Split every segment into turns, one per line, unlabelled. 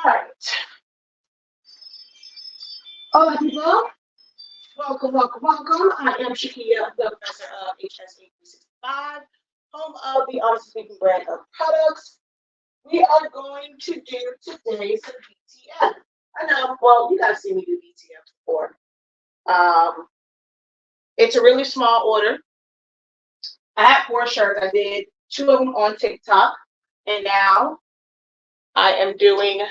All right. Hola, people. Welcome, welcome, welcome. I am Shakia, the professor of HS8365, home of the Honest Speaking brand of products. We are going to do today some DTF. I know, well, you guys see me do DTF before. It's a really small order. I had 4 shirts. I did 2 of them on TikTok, and now I am doing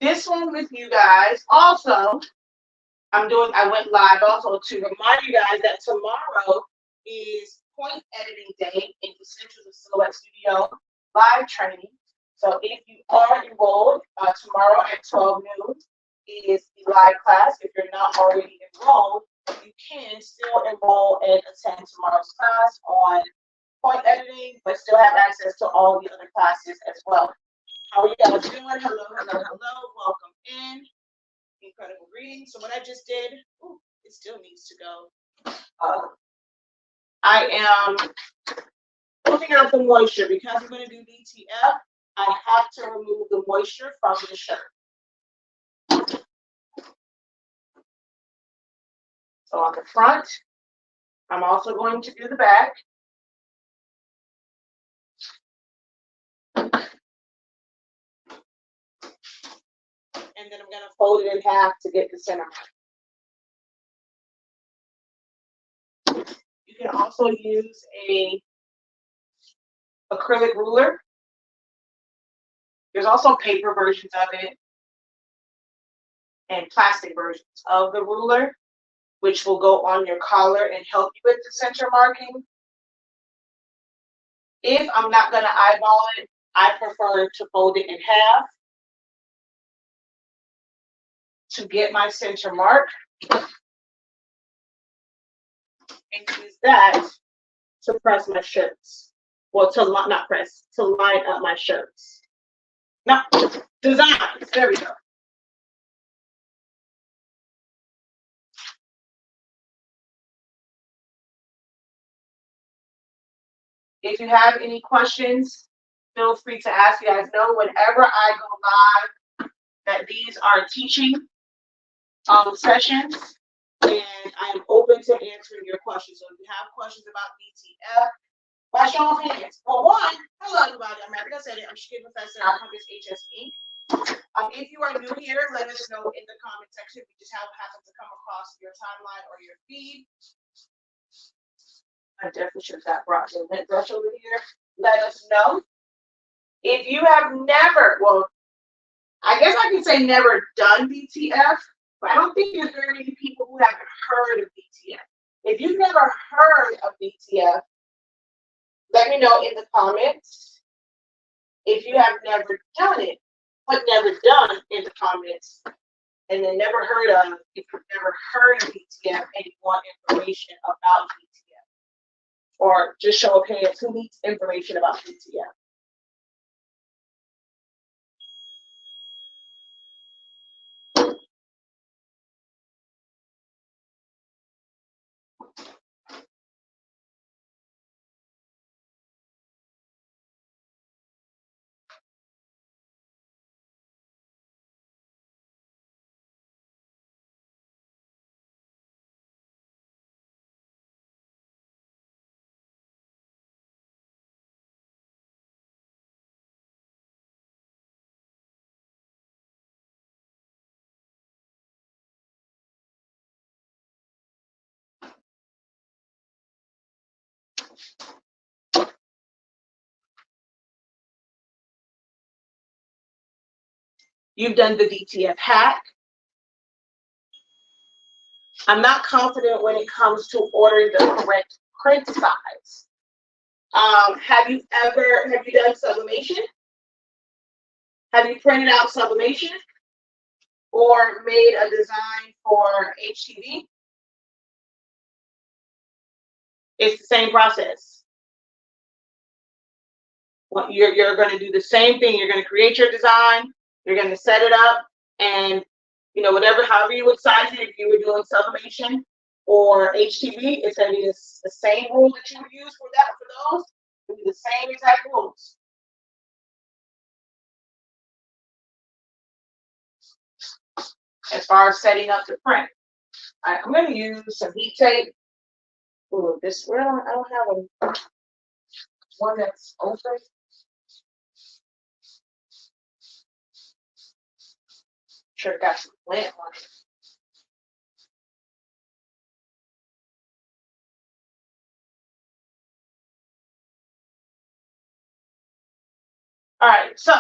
this one with you guys. Also, I went live also to remind you guys that tomorrow is point editing day in the Essentials of Silhouette Studio live training. So if you are enrolled, tomorrow at 12 noon is the live class. If you're not already enrolled, you can still enroll and attend tomorrow's class on point editing, but still have access to all the other classes as well. How are you guys doing? Hello, hello, hello. Welcome in. Incredible reading. So what I just did, it still needs to go. I am pulling out the moisture because we're going to do DTF. I have to remove the moisture from the shirt. So on the front, I'm also going to do the back. And then I'm going to fold it in half to get the center mark. You can also use a acrylic ruler. There's also paper versions of it and plastic versions of the ruler, which will go on your collar and help you with the center marking. If I'm not going to eyeball it, I prefer to fold it in half to get my center mark and use that to press my shirts. Well, to not press, to line up my shirts. No, designs. There we go. If you have any questions, feel free to ask. You guys know whenever I go live that these are teaching sessions, and I am open to answering your questions. So if you have questions about DTF, by show of hands. Well, one, hello everybody. I'm Erica said it. I'm Chicken Professor. I'm from HS Inc. If you are new here, let us know in the comment section if you just happen to come across your timeline or your feed. I definitely should have brought the lint brush over here. Let us know. If you have never, well, I guess I can say never done DTF, but I don't think there's very many people who haven't heard of DTF. If you've never heard of DTF, let me know in the comments. If you have never done it, but never done in the comments, and then never heard of, if you've never heard of DTF and you want information about DTF, or just show of hands who needs information about DTF. You've done the DTF hack. I'm not confident when it comes to ordering the correct print size. Have you done sublimation? Have you printed out sublimation or made a design for HTV? It's the same process. Well, you're going to do the same thing. You're going to create your design. You're going to set it up, and however you would size it, if you were doing sublimation or HTV, it's going to be the same rule that you would use for those. It'll be the same exact rules. As far as setting up the print. All right, I'm going to use some heat tape. Ooh, I don't have one that's open. Sure got some plant on it. All right, so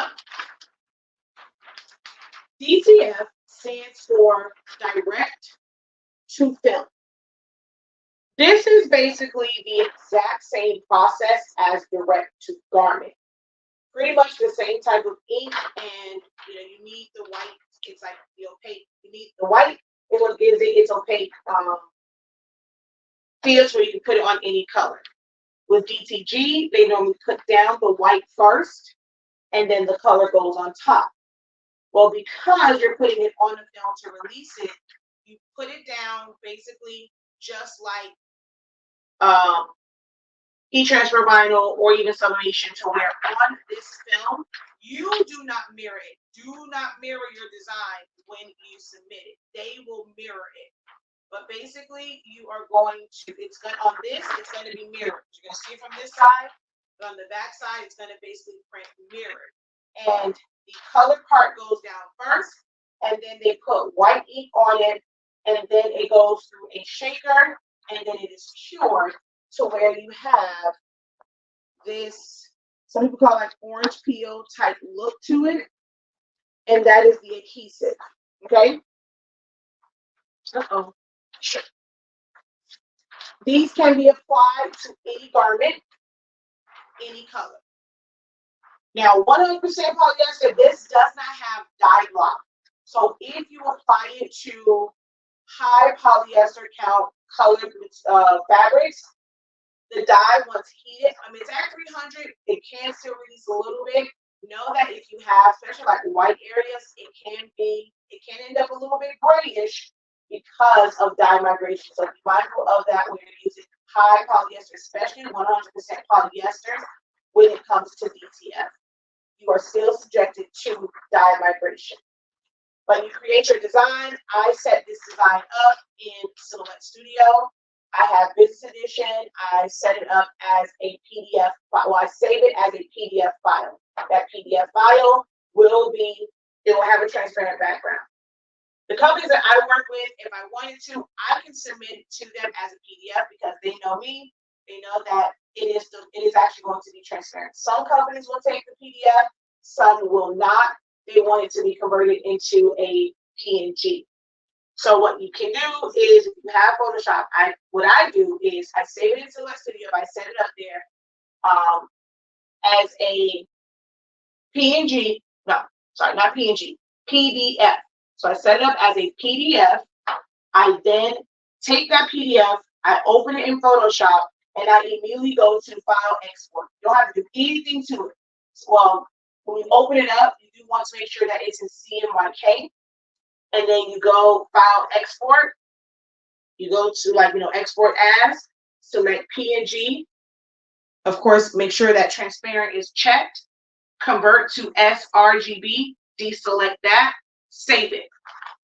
DTF stands for direct to film. This is basically the exact same process as direct to garment. Pretty much the same type of ink, and you need the white. It's like the opaque. You need the white. It what gives it its opaque fields where you can put it on any color. With DTG, they normally put down the white first, and then the color goes on top. Well, because you're putting it on the film to release it, you put it down basically just like heat transfer vinyl or even sublimation, to where on this film, you do not mirror it. Do not mirror your design when you submit it. They will mirror it. But basically, you are going to, it's going to be mirrored. You're going to see it from this side, but on the back side, it's going to basically print mirrored. And the colored part goes down first, and then they put white ink on it, and then it goes through a shaker, and then it is cured to where you have this, some people call it like orange peel type look to it, and that is the adhesive. Okay. Sure. These can be applied to any garment, any color. Now, 100% polyester, this does not have dye block. So if you apply it to high polyester count colored fabrics, the dye, once heated, I mean, it's at 300, it can still release a little bit. Know that if you have, especially like white areas, it can end up a little bit grayish because of dye migration. So be mindful of that when you're using high polyester, especially 100% polyester when it comes to DTF. You are still subjected to dye migration. When you create your design, I set this design up in Silhouette Studio. I have business edition. I set it up as a PDF file. Well, I save it as a PDF file. That PDF file it will have a transparent background. The companies that I work with, if I wanted to, I can submit it to them as a PDF because they know me. They know that it is actually going to be transparent. Some companies will take the PDF, some will not. They want it to be converted into a PNG. So what you can do is, if you have Photoshop, what I do is I save it in Silhouette Studio. I set it up there as a PNG. No, sorry, not PNG. PDF. So I set it up as a PDF. I then take that PDF, I open it in Photoshop, and I immediately go to File Export. You don't have to do anything to it. Well, when you open it up, you do want to make sure that it's in CMYK. And then you go File Export. You go to Export As, select PNG. Of course, make sure that transparent is checked. Convert to sRGB, deselect that, save it.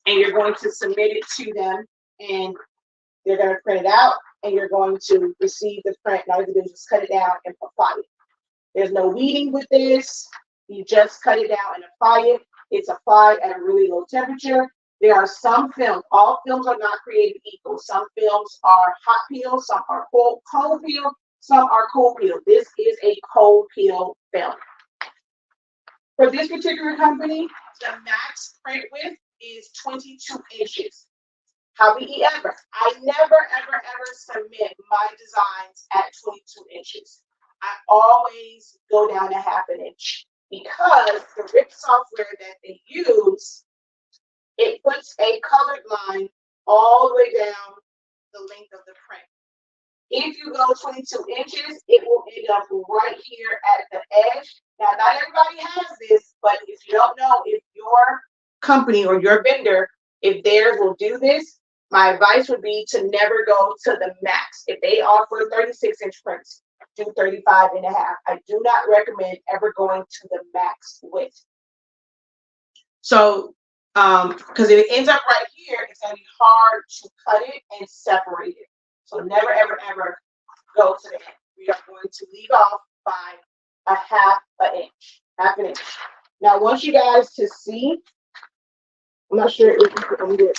And you're going to submit it to them, and they're going to print it out, and you're going to receive the print. Now you do is just cut it down and apply it. There's no weeding with this. You just cut it down and apply it. It's applied at a really low temperature. There are some films. All films are not created equal. Some films are hot peel, some are cold peel, some are cold peel. This is a cold peel film. For this particular company, the max print width is 22 inches. However, I never, ever, ever submit my designs at 22 inches. I always go down a half an inch because the RIP software that they use, it puts a colored line all the way down the length of the print. If you go 22 inches, it will end up right here at the edge. Now, not everybody has this, but if you don't know, if your company or your vendor, if theirs will do this, my advice would be to never go to the max. If they offer 36-inch prints, do 35 and a half. I do not recommend ever going to the max width. So, because if it ends up right here, it's going to be hard to cut it and separate it. So never, ever, ever go to the end. We are going to leave off by a half an inch. Now, I want you guys to see, I'm not sure if you can do it.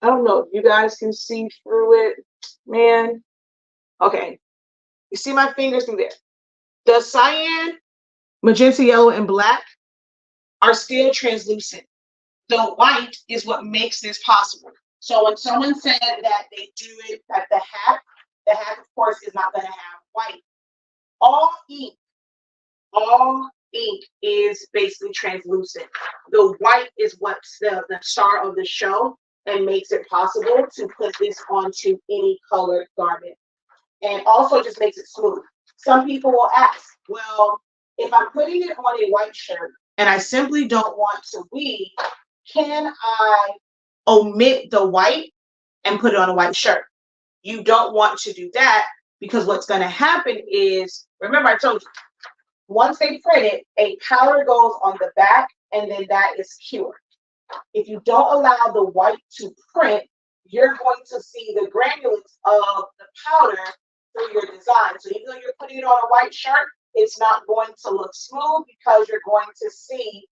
I don't know if you guys can see through it, man. Okay, you see my fingers through there. The cyan, magenta, yellow, and black are still translucent. The white is what makes this possible. So when someone said that they do it at the hat, of course is not going to have white. All ink is basically translucent. The white is what's the star of the show and makes it possible to put this onto any colored garment. And also just makes it smooth. Some people will ask, well, if I'm putting it on a white shirt and I simply don't want to weave, can I omit the white and put it on a white shirt? You don't want to do that because what's going to happen is, remember I told you, once they print it, a powder goes on the back and then that is cured. If you don't allow the white to print, you're going to see the granules of the powder through your design. So even though you're putting it on a white shirt, it's not going to look smooth because you're going to see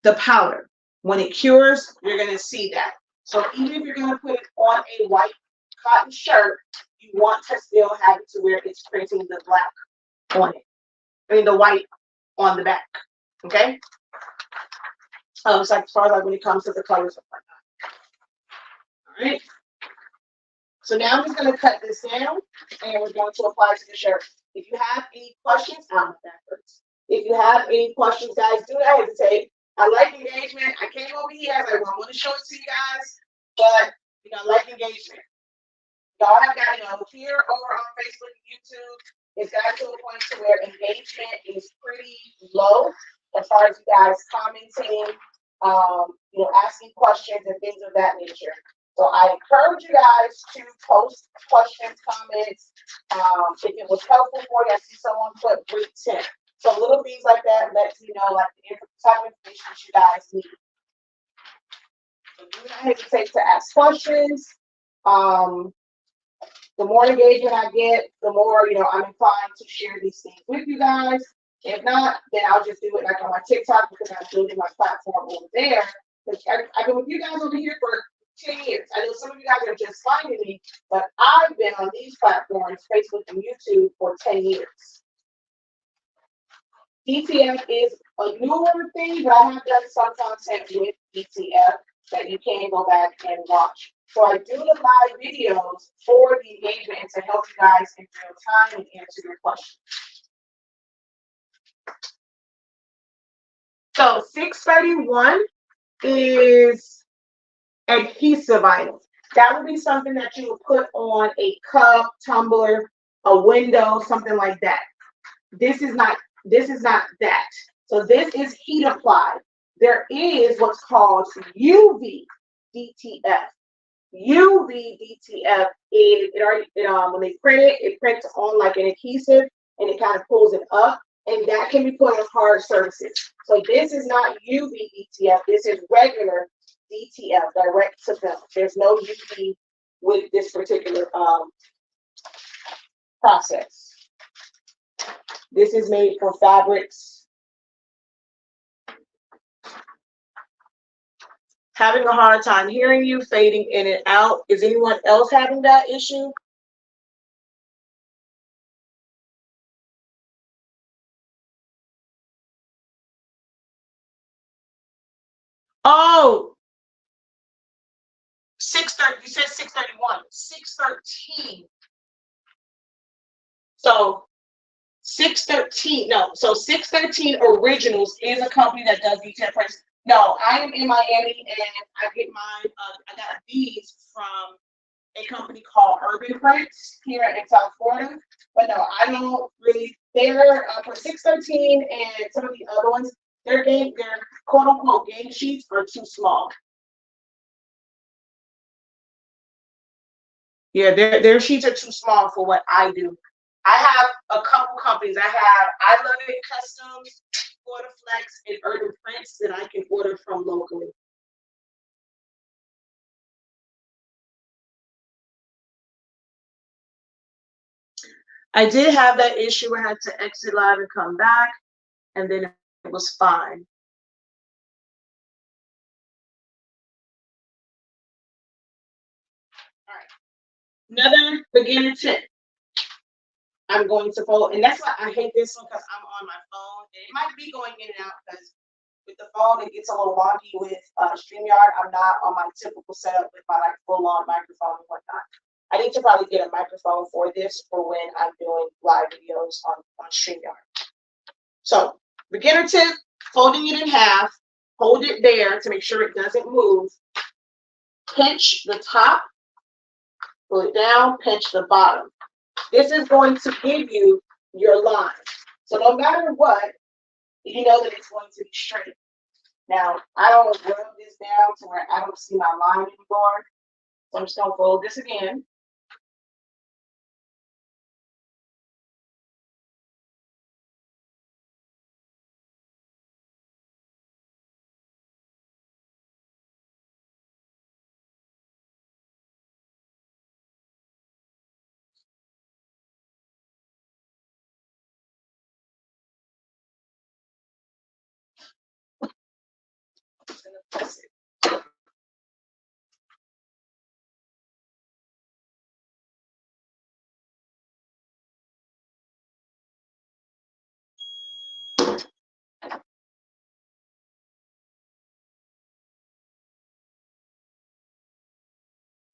the powder. When it cures, you're going to see that. So even if you're going to put it on a white cotton shirt, you want to still have it to where it's printing the black on it. I mean the white on the back. Okay? So as far as when it comes to the colors of like that. All right. So now I'm just going to cut this down and we're going to apply to the shirt. If you have any questions, backwards. If you have any questions, guys, do not hesitate. I like engagement. I came over here. I was like, well, I want to show it to you guys, but I like engagement. Y'all have got here over on Facebook and YouTube. It's got to a point to where engagement is pretty low as far as you guys commenting, asking questions and things of that nature. So I encourage you guys to post questions, comments. If it was helpful for you, I see someone put great tip. So little things like that lets you know like the type of information that you guys need. So do not hesitate to ask questions. The more engagement I get, the more I'm inclined to share these things with you guys. If not, then I'll just do it like on my TikTok because I'm building my platform over there. I've been with you guys over here for 10 years. I know some of you guys are just finding me, but I've been on these platforms, Facebook and YouTube, for 10 years. DTF is a newer thing, but I have done some content with DTF that you can go back and watch. So I do the live videos for the engagement and to help you guys in real time and answer your questions. So 631 is adhesive items. That would be something that you would put on a cup, tumbler, a window, something like that. This is not that. So this is heat applied. There is what's called UV DTF. UV DTF is when they print it, it prints on like an adhesive and it kind of pulls it up, and that can be put on hard surfaces. So this is not UV DTF. This is regular DTF, direct to film. There's no UV with this particular process. This is made for fabrics. Having a hard time hearing you, fading in and out. Is anyone else having that issue? Oh, 630. You said 631. 613. So 613. No, so 613 Originals is a company that does DTF prints. No, I am in Miami and I get mine. I got these from a company called Urban Prints here in South Florida. But no, I don't really. They're for 613 and some of the other ones. Their quote unquote game sheets are too small. Yeah, their sheets are too small for what I do. I have a couple companies. I Love It Customs, Flex, and Urban Prints that I can order from locally. I did have that issue. I had to exit live and come back, and then it was fine. All right. Another beginner tip. I'm going to fold, and that's why I hate this one because I'm on my phone, and it might be going in and out because with the phone it gets a little wonky with StreamYard. I'm not on my typical setup with my like full-on microphone and whatnot. I need to probably get a microphone for this for when I'm doing live videos on StreamYard. So beginner tip, folding it in half, hold it there to make sure it doesn't move. Pinch the top, pull it down, pinch the bottom. This is going to give you your line. So no matter what, you know that it's going to be straight. Now, I don't rub this down to where I don't see my line anymore. So I'm just going to fold this again. Press it.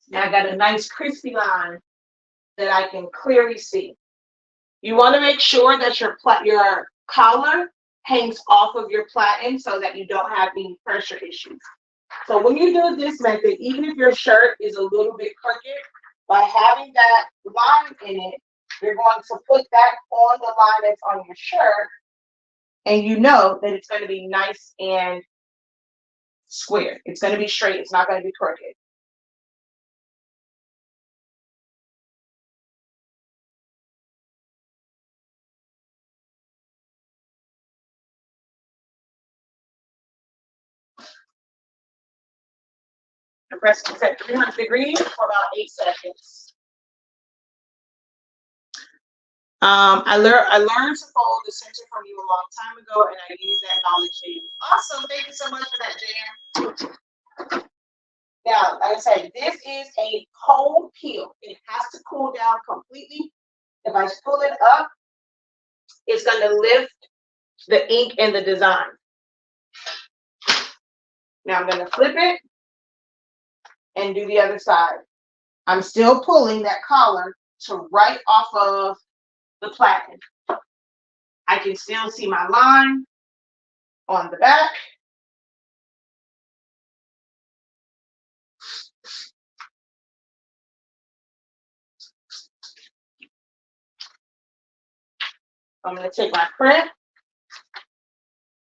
Now I got a nice crispy line that I can clearly see. You want to make sure that your collar hangs off of your platen so that you don't have any pressure issues. So when you do this method, even if your shirt is a little bit crooked, by having that line in it, you're going to put that on the line that's on your shirt, and you know that it's going to be nice and square. It's going to be straight. It's not going to be crooked. And press it at 300 degrees for about 8 seconds. I learned to fold the center from you a long time ago, and I use that knowledge daily. Awesome. Thank you so much for that, Jan. Now, like I said, this is a cold peel. It has to cool down completely. If I pull it up, it's going to lift the ink and the design. Now I'm going to flip it and do the other side. I'm still pulling that collar to right off of the platen. I can still see my line on the back. I'm going to take my print,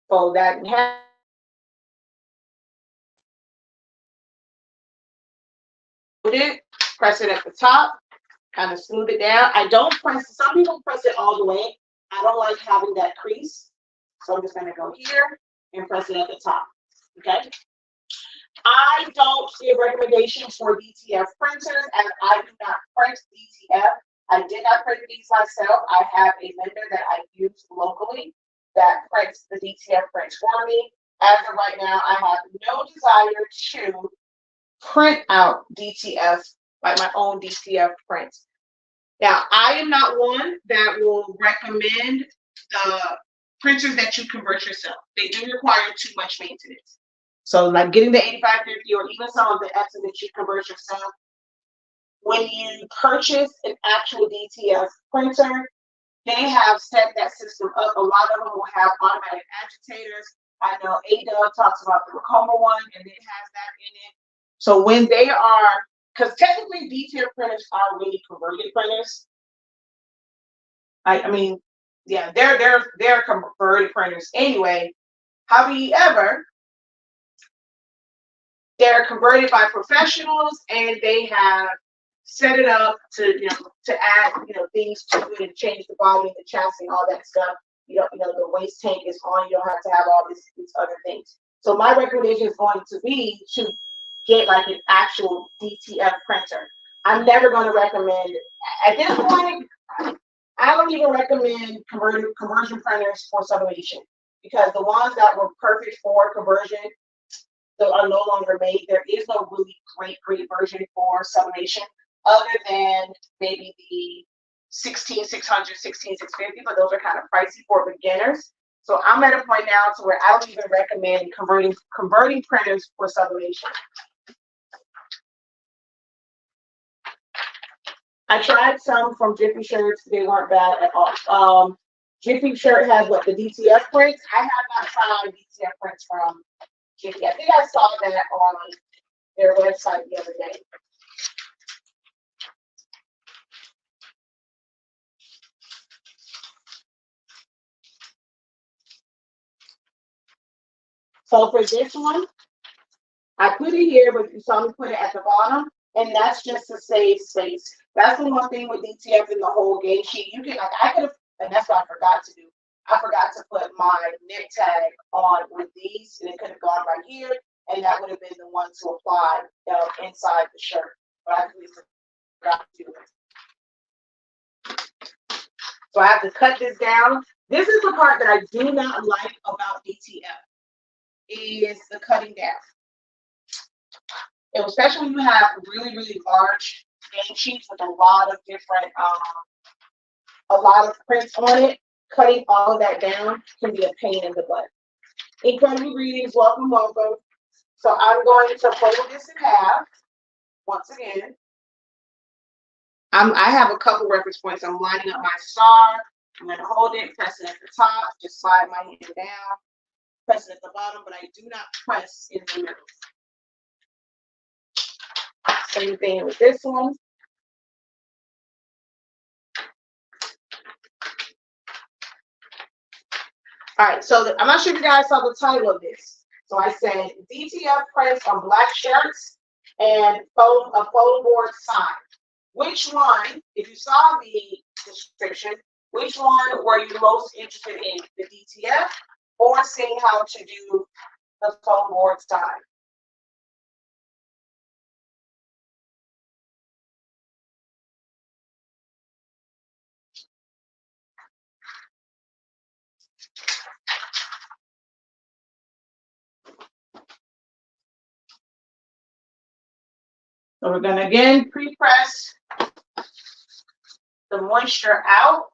fold that in half. Press it at the top, kind of smooth it down. I don't press, some people press it all the way. I don't like having that crease. So I'm just going to go here and press it at the top. Okay. I don't give recommendations for DTF printers, and I do not print DTF. I did not print these myself. I have a vendor that I use locally that prints the DTF prints for me. As of right now, I have no desire to print out DTF, like my own DTF prints. Now, I am not one that will recommend the printers that you convert yourself. They do require too much maintenance. So like getting the 8550 or even some of the X's that you convert yourself, when you purchase an actual DTF printer, they have set that system up. A lot of them will have automatic agitators. I know ADub talks about the Racoma one, and it has that in it. So when they are, because technically DTF printers are really converted printers. I mean, yeah, they're converted printers anyway. However, they're converted by professionals, and they have set it up to to add things to it and change the body and the chassis and all that stuff. The waste tank is on. You don't have to have all these other things. So my recommendation is going to be to get like an actual DTF printer. I'm never going to recommend at this point. I don't even recommend conversion printers for sublimation, because the ones that were perfect for conversion are no longer made. There is no really great version for sublimation other than maybe the 16600, 16650, but those are kind of pricey for beginners. So I'm at a point now to where I don't even recommend converting printers for sublimation. I tried some from Jiffy Shirts. They weren't bad at all. Jiffy Shirt has what, the DTF prints? I have not tried DTF prints from Jiffy. I think I saw that on their website the other day. So for this one, I put it here, but you saw me put it at the bottom, and that's just to save space. That's the one thing with DTF in the whole gauge sheet. You can, like, I could have, and that's what I forgot to do. I forgot to put my nip tag on with these, and it could have gone right here, and that would have been the one to apply inside the shirt. But I completely forgot to do it. So I have to cut this down. This is the part that I do not like about DTF, is the cutting down. And especially when you have really large gauge sheets with a lot of different, a lot of prints on it, cutting all of that down can be a pain in the butt. Incredible greetings, welcome. So I'm going to fold this in half. once again, I have a couple reference points. I'm lining up my star. I'm going to hold it, press it at the top, just slide my hand down, press it at the bottom, but I do not press in the middle. Same thing with this one. All right, so I'm not sure if you guys saw the title of this. So I said DTF prints on black shirts and a Foamboard sign. Which one, if you saw the description, which one were you most interested in, the DTF or seeing how to do the Foamboard sign? So we're going to again pre-press the moisture out.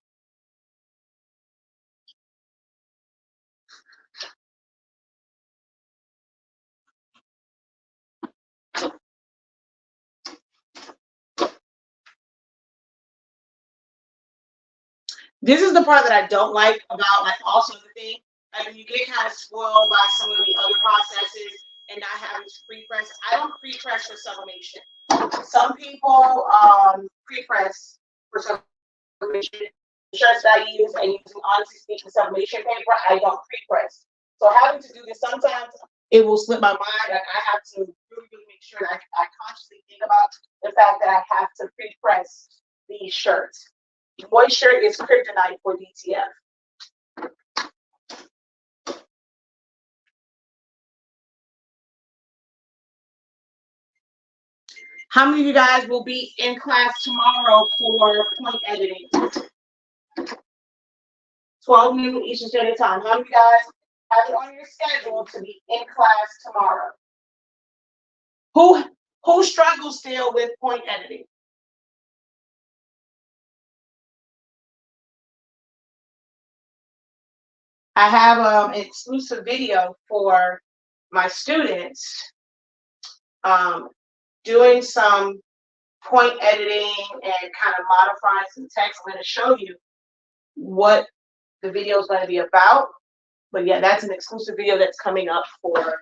This is the part that I don't like about, like, also the thing, like, you get kind of spoiled by some of the other processes and not having to pre-press. I don't pre-press for sublimation. Some people pre-press for sublimation. Shirts that I use and using honestly speaking sublimation paper, I don't pre-press. So having to do this sometimes it will slip my mind. Like, I have to really make sure that I consciously think about the fact that I have to pre-press these shirts. Moisture is kryptonite for DTF. How many of you guys will be in class tomorrow for point editing? 12 noon Eastern Standard Time. How many of you guys have it on your schedule to be in class tomorrow? Who struggles still with point editing? I have an exclusive video for my students doing some point editing and kind of modifying some text. I'm going to show you what the video is going to be about. But yeah, that's an exclusive video that's coming up for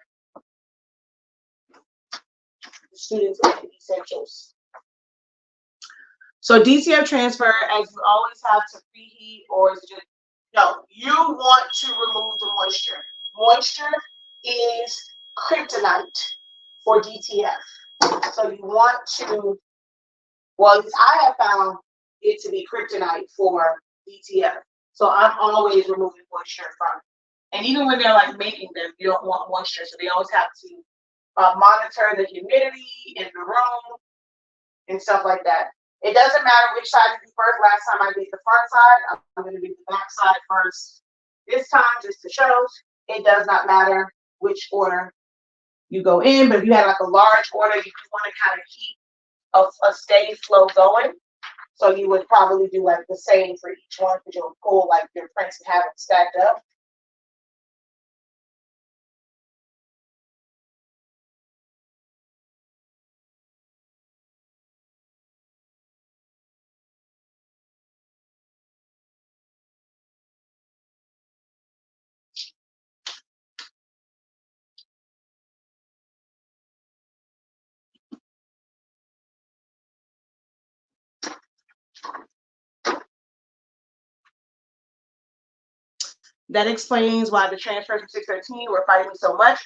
students of the essentials. So DTF transfer, as you always have to preheat, or is it just, no, you want to remove the moisture. Moisture is kryptonite for DTF. So you want to, well, I have found it to be kryptonite for DTF. So I'm always removing moisture from it. And even when they're like making them, you don't want moisture. So they always have to monitor the humidity in the room and stuff like that. It doesn't matter which side you do first. Last time I did the front side, I'm going to do the back side first. This time, just to show, it does not matter which order you go in. But if you had like a large order, you want to kind of keep a steady flow going. So you would probably do like the same for each one, because you'll pull like your prints and have it stacked up. That explains why the transfers from 613 were fighting me so much.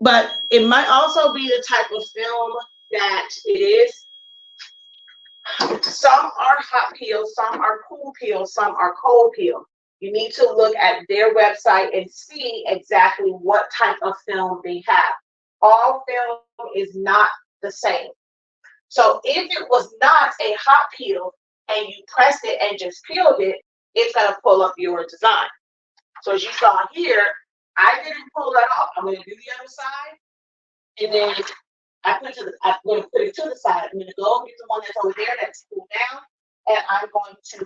But it might also be the type of film that it is. Some are hot peel, some are cool peel, some are cold peel. You need to look at their website and see exactly what type of film they have. All film is not the same. So if it was not a hot peel and you pressed it and just peeled it, it's going to pull up your design. So as you saw here, I didn't pull that off. I'm going to do the other side, and then I'm going to put it to the side. I'm going to go get the one that's over there that's cooled down, and I'm going to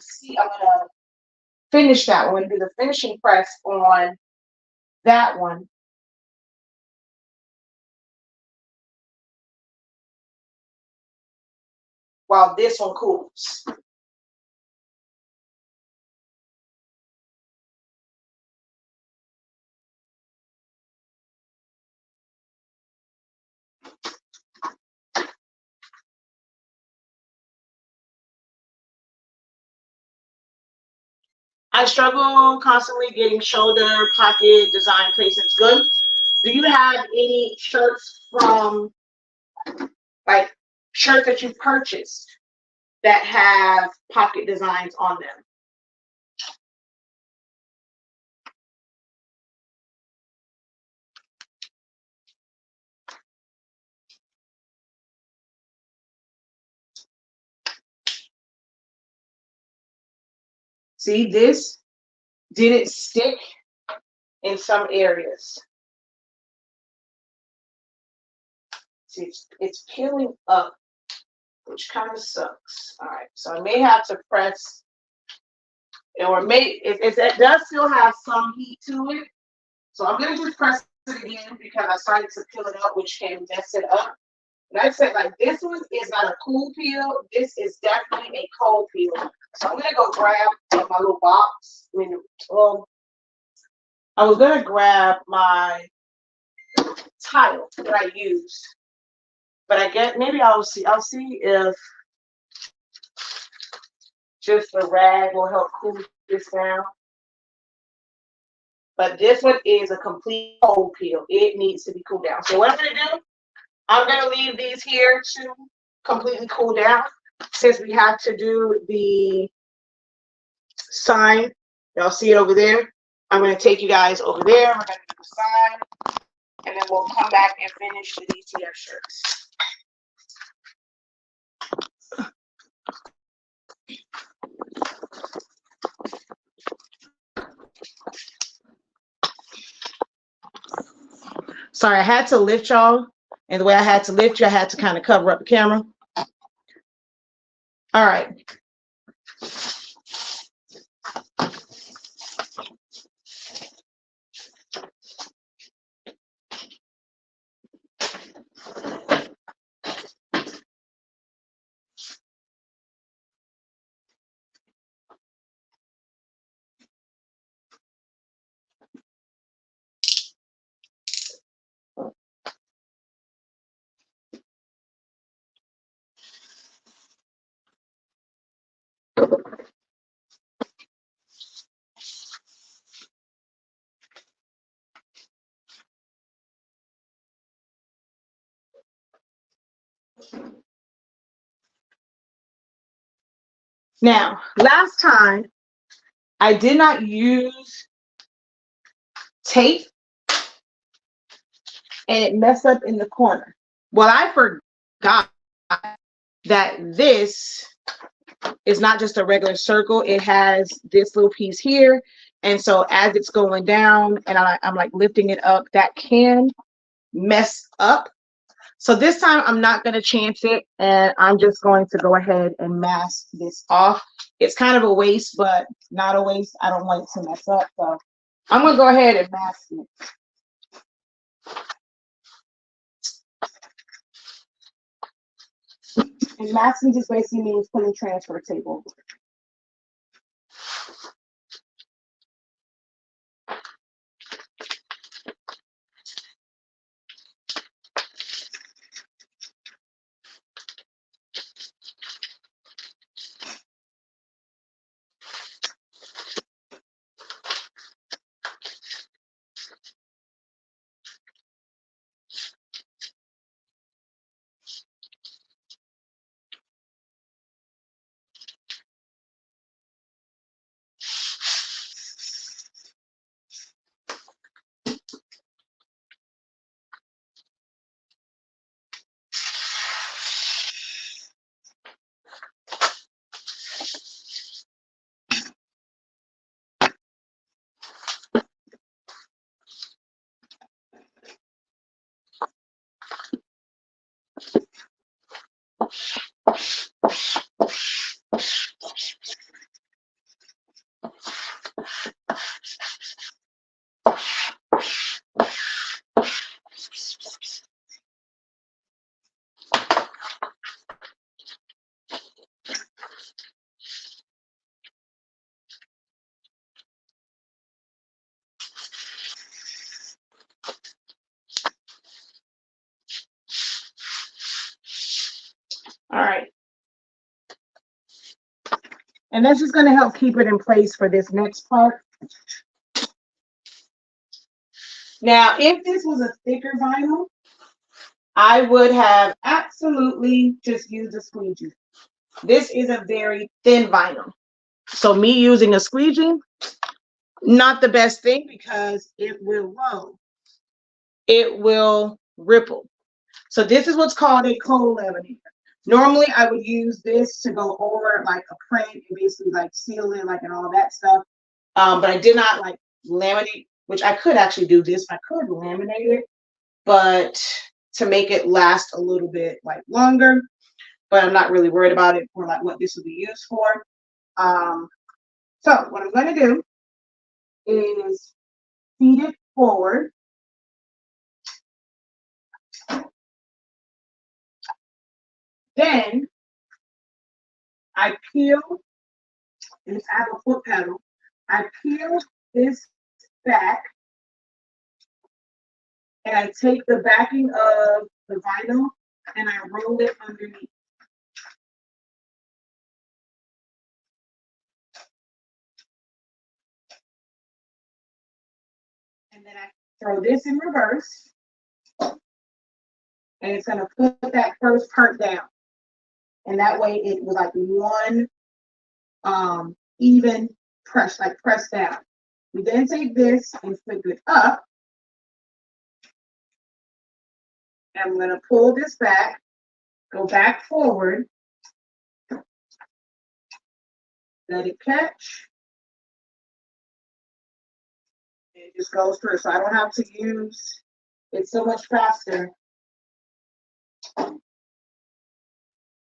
finish that one. I'm going to do the finishing press on that one. while this one cools. I struggle constantly getting shoulder pocket design placements good. Do you have any shirts from, like, shirts that you purchased that have pocket designs on them? See, this didn't stick in some areas. See, it's peeling up, which kind of sucks. All right, so I may have to press, or it does still have some heat to it. So I'm gonna just press it again because I started to peel it up, which can mess it up. Like I said, like, this one is not a cool peel. This is definitely a cold peel. So I'm gonna go grab my little box. I was gonna grab my tile that I used, but I guess maybe I'll see if just a rag will help cool this down. But this one is a complete cold peel. It needs to be cooled down. So what I'm gonna do, I'm gonna leave these here to completely cool down, since we have to do the sign. Y'all see it over there? I'm gonna take you guys over there. We're gonna do the sign, and then we'll come back and finish the DTF shirts. Sorry, I had to lift y'all, and the way I had to lift you, I had to kind of cover up the camera. All right. Now, last time I did not use tape and it messed up in the corner. Well, I forgot that this is not just a regular circle. It has this little piece here. And so as it's going down and I'm like lifting it up, that can mess up. So this time I'm not going to chance it, and I'm just going to go ahead and mask this off. It's kind of a waste, but not a waste. I don't want it to mess up. So I'm going to go ahead and mask it. And masking just basically means putting transfer tape over it. All right. And that's just going to help keep it in place for this next part. Now, if this was a thicker vinyl, I would have absolutely just used a squeegee. This is a very thin vinyl. So me using a squeegee, not the best thing because it will roll. It will ripple. So this is what's called a cold laminator. Normally I would use this to go over like a print and basically like seal it like and all that stuff. But I did not like laminate, which I could actually do this. I could laminate it, but to make it last a little bit like longer, but I'm not really worried about it for like what this will be used for. So what I'm going to do is feed it forward. Then I peel, and I have a foot pedal. I peel this back and I take the backing of the vinyl and I roll it underneath. And then I throw this in reverse. And it's going to put that first part down. And that way it was like one even press, like press down. We then take this and flip it up. And I'm going to pull this back, go back forward, let it catch. It just goes through, so I don't have to use it so much faster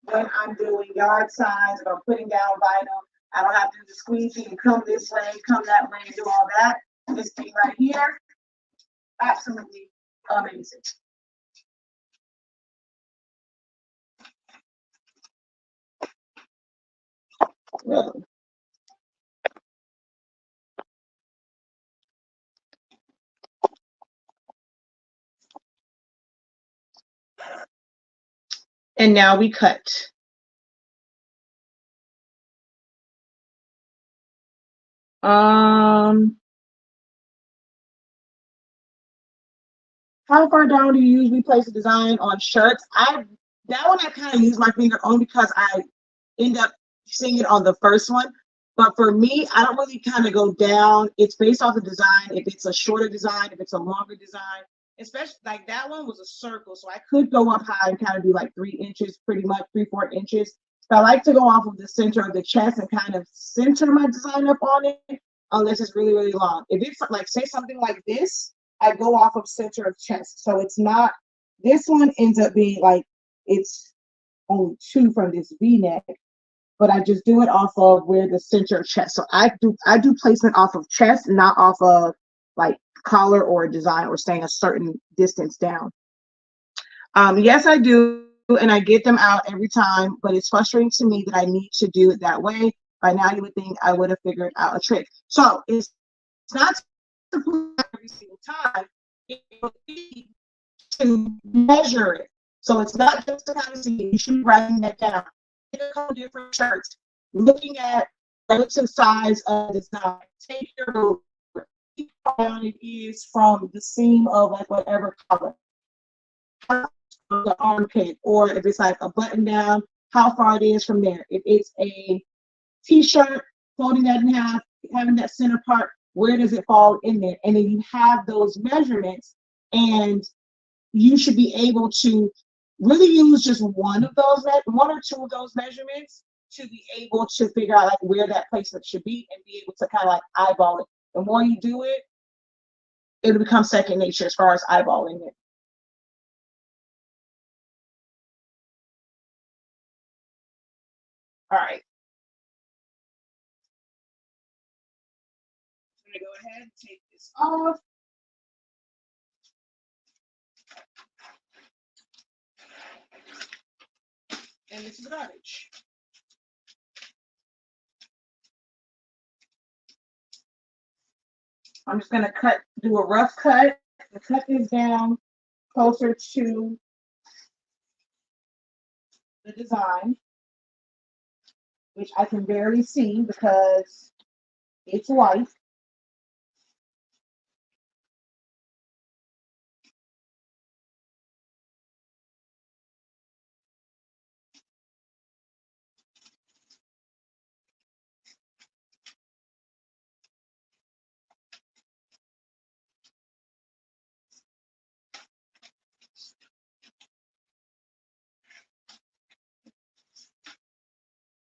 when I'm doing yard signs, if I'm putting down vinyl. I don't have to do the squeegee and come this way, come that way, and do all that. This thing right here, absolutely amazing. Really. And now we cut. How far down do you usually place a design on shirts? That one I kind of use my finger on because I end up seeing it on the first one. But for me, I don't really kind of go down. It's based off the design. If it's a shorter design, if it's a longer design, especially like that one was a circle. So I could go up high and kind of do like 3 inches, pretty much 3-4 inches. But I like to go off of the center of the chest and kind of center my design up on it, unless it's really, really long. If it's like, say something like this, I go off of center of chest. So it's not, this one ends up being like, it's only 2 from this V-neck, but I just do it off of where the center of chest. So I do placement off of chest, not off of like collar or design or staying a certain distance down. Yes, I do, and I get them out every time, but it's frustrating to me that I need to do it that way. By now, you would think I would have figured out a trick. So it's not to put every single time. It will be to measure it. So it's not just to kind of see, you should be writing that down. A couple different shirts, looking at relative size of the design. Take your ruler, see how down it is from the seam of like whatever color. The armpit, or if it's like a button down, how far it is from there. If it's a t-shirt, folding that in half, having that center part, where does it fall in there? And then you have those measurements, and you should be able to really use just one or two of those measurements to be able to figure out like where that placement should be and be able to kind of like eyeball it. The more you do it, it'll become second nature as far as eyeballing it. All right. I'm gonna go ahead and take this off. And this is garbage. I'm just gonna do a rough cut, and cut this down closer to the design, which I can barely see because it's white.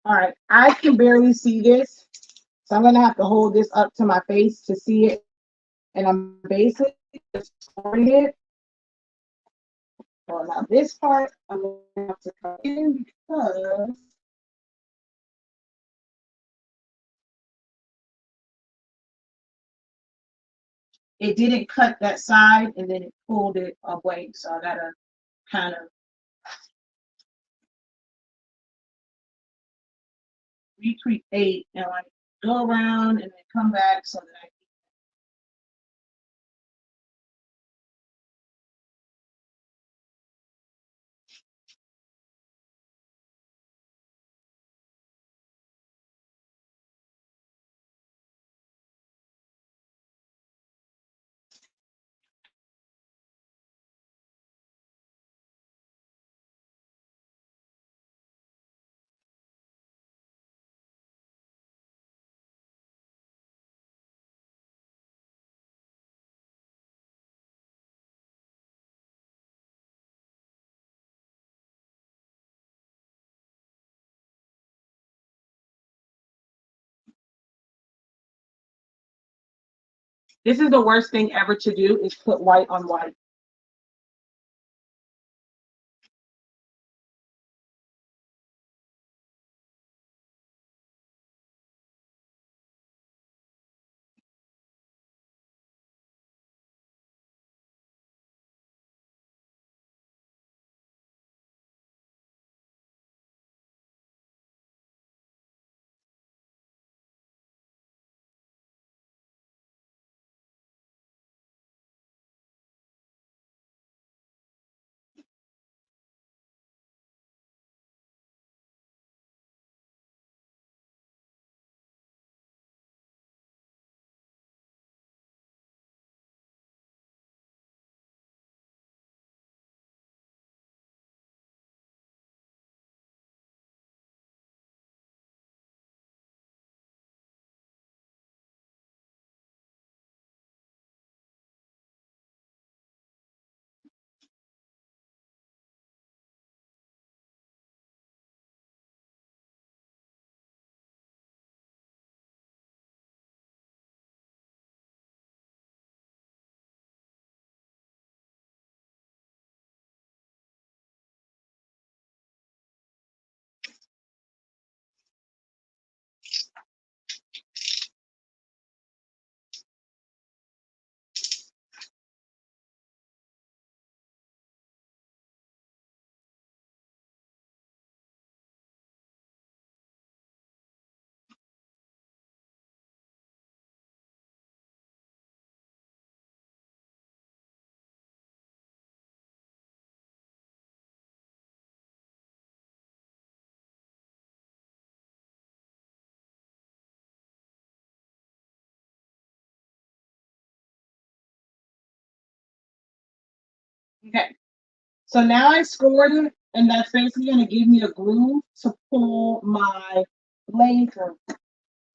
All right, I can barely see this, so I'm gonna have to hold this up to my face to see it. And I'm basically just scoring it. Well, now this part I'm gonna have to cut in because it didn't cut that side and then it pulled it away. So I gotta kind of recreate and like go around and then come back so that I this is the worst thing ever to do is put white on white. Okay, so now I scored it, and that's basically gonna give me a groove to pull my blade through.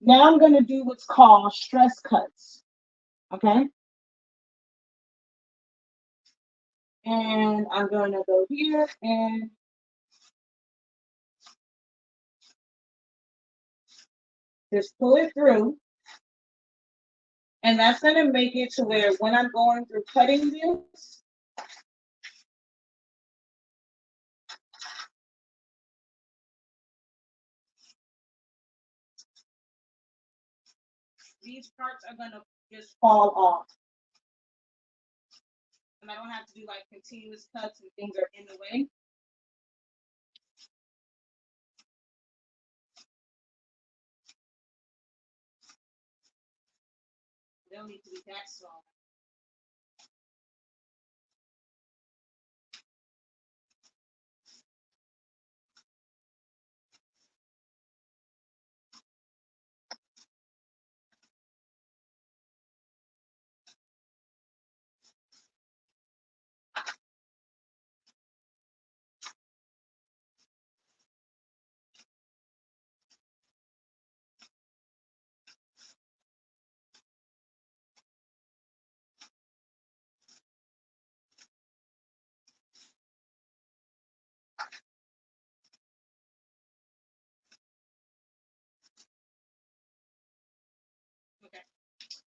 Now I'm gonna do what's called stress cuts. Okay, and I'm gonna go here and just pull it through. And that's gonna make it to where when I'm going through cutting this, these parts are gonna just fall off. And I don't have to do like continuous cuts and things are in the way. They don't need to be that small.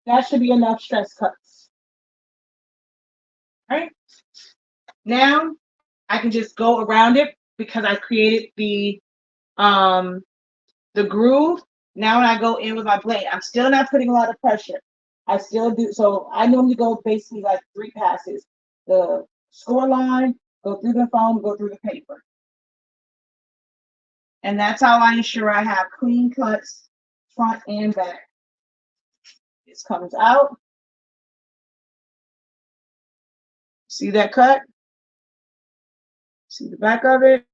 That should be enough stress cuts. All right. Now I can just go around it because I created the groove. Now when I go in with my blade, I'm still not putting a lot of pressure. I still do. So I normally go basically like 3 passes. The score line, go through the foam, go through the paper. And that's how I ensure I have clean cuts front and back. This comes out. See that cut? See the back of it?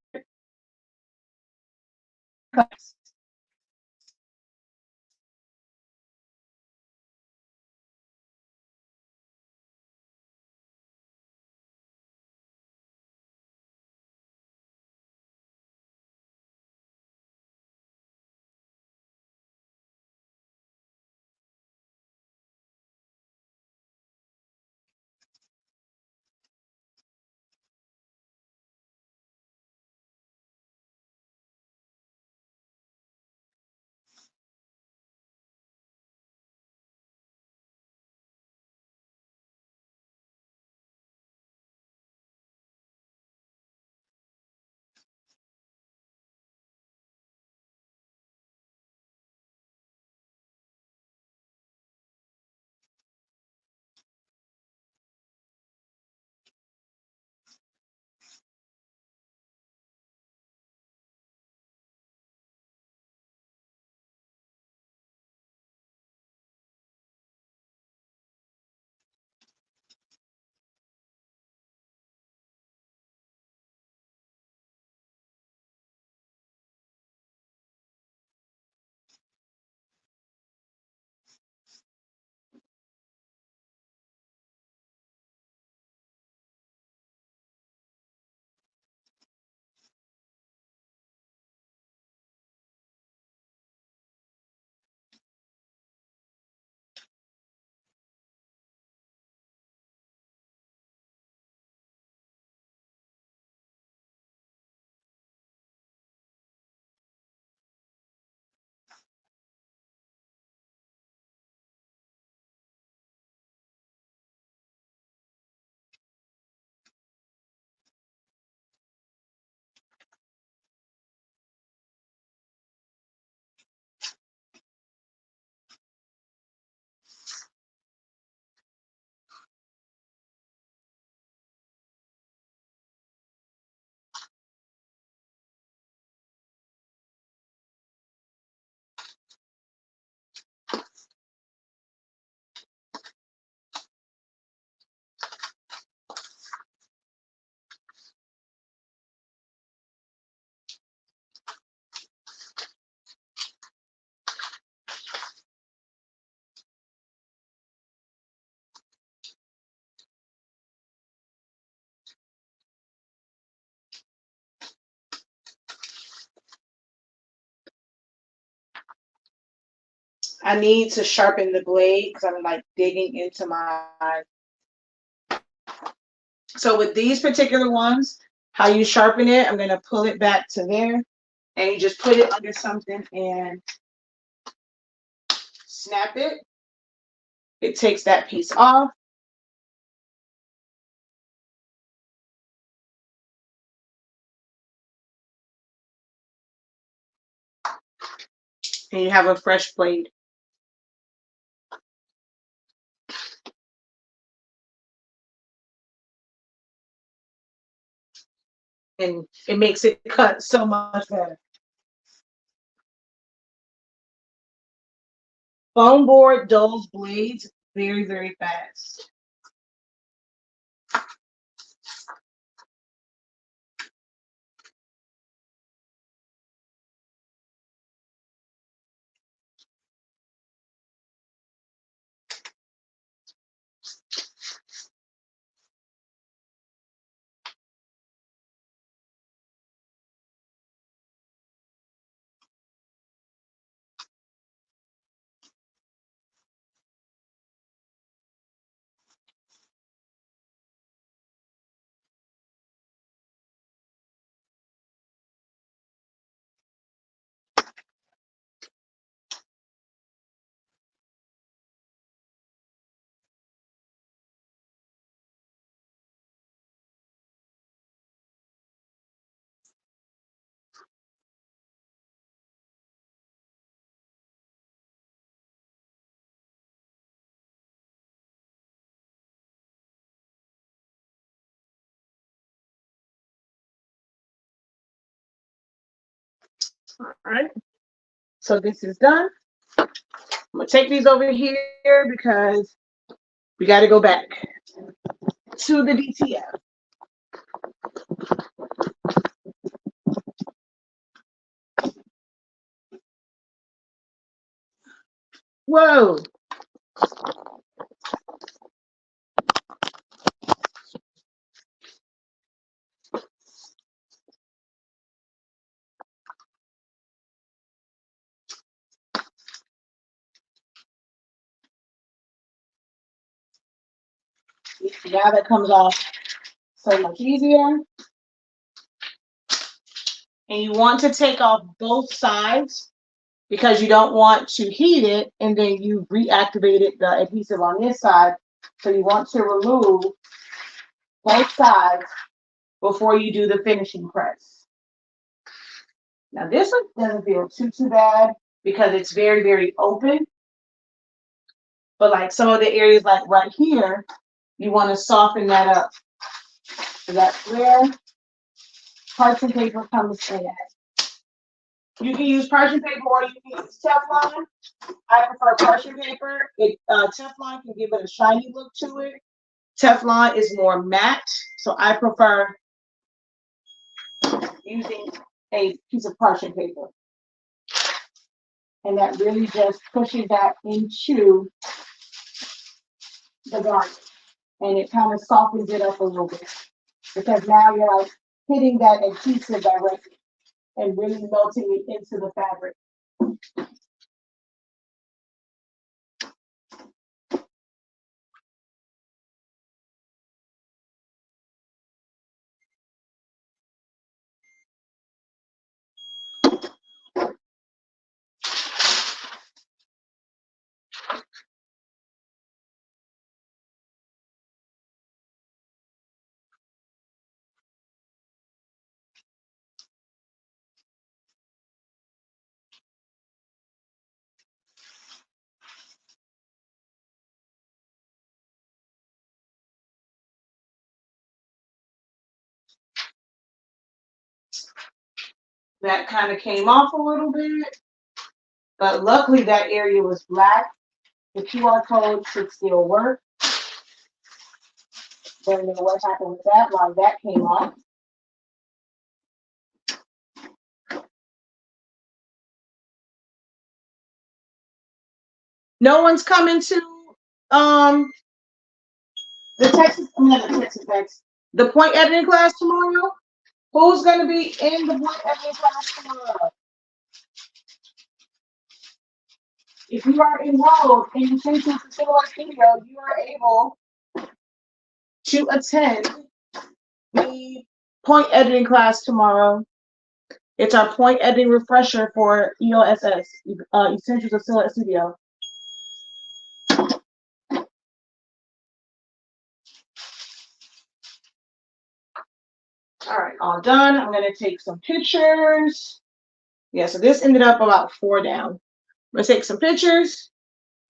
Cuts. I need to sharpen the blade because I'm like digging into my. So with these particular ones, how you sharpen it, I'm going to pull it back to there and you just put it under something and snap it. It takes that piece off. And you have a fresh blade. And it makes it cut so much better. Foamboard dulls blades very, very fast. All right. So this is done. I'm gonna take these over here because we got to go back to the DTF. Whoa. Now that comes off so much easier. And you want to take off both sides because you don't want to heat it and then you reactivated the adhesive on this side. So you want to remove both sides before you do the finishing press. Now this one doesn't feel too bad because it's very, very open. But like some of the areas like right here, you want to soften that up. So that's where parchment paper comes in at. You can use parchment paper or you can use Teflon. I prefer parchment paper. Teflon can give it a shiny look to it. Teflon is more matte, so I prefer using a piece of parchment paper. And that really just pushes that into the garment. And it kind of softens it up a little bit. Because now you're like hitting that adhesive directly and really melting it into the fabric. That kind of came off a little bit, but luckily that area was black. The QR code should still work. Don't know what happened with that, why that came off. No one's coming to the point editing class tomorrow. Who's going to be in the point editing class tomorrow? If you are enrolled in Essentials for Silhouette Studio, you are able to attend the point editing class tomorrow. It's our point editing refresher for EOSS, Essentials of Silhouette Studio. All right, all done. I'm going to take some pictures. Yeah, so this ended up about 4 down. I'm going to take some pictures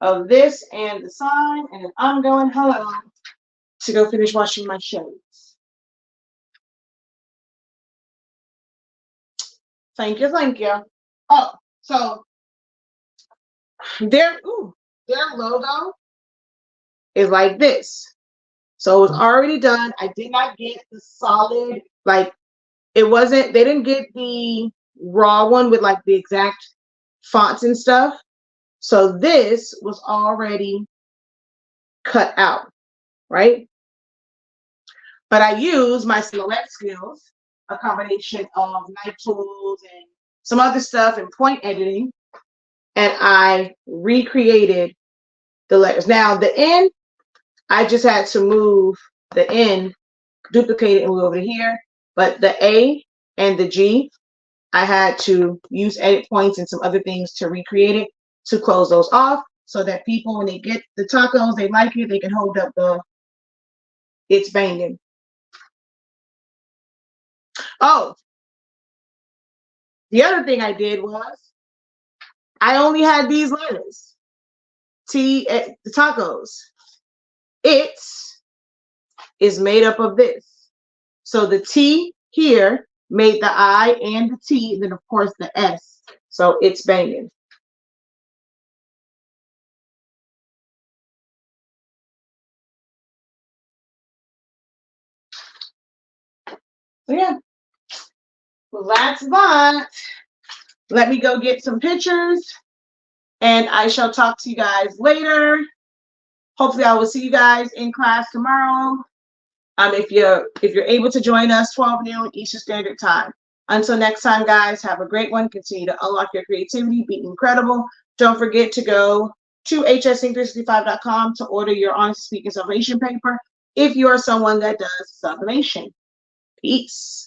of this and the sign, and then I'm going home to go finish washing my shirts. Thank you, thank you. Oh, so their logo is like this. So it was already done. I did not get the solid, like it wasn't, they didn't get the raw one with like the exact fonts and stuff. So this was already cut out, right? But I used my silhouette skills, a combination of knife tools and some other stuff and point editing, and I recreated the letters. Now the N, I just had to move the N, duplicate it and move over to here. But the A and the G, I had to use edit points and some other things to recreate it to close those off so that people, when they get the tacos, they like it, they can hold up the "it's banging." Oh, the other thing I did was I only had these letters. T, the tacos. It's is made up of this. So the T here made the I and the T, and then of course the S. So it's banging. So yeah, well, that's that. Let me go get some pictures, and I shall talk to you guys later. Hopefully, I will see you guys in class tomorrow. If you're able to join us 12 noon Eastern Standard Time. Until next time, guys, have a great one. Continue to unlock your creativity, be incredible. Don't forget to go to hsink365.com to order your honest speaking summation paper if you are someone that does summation. Peace.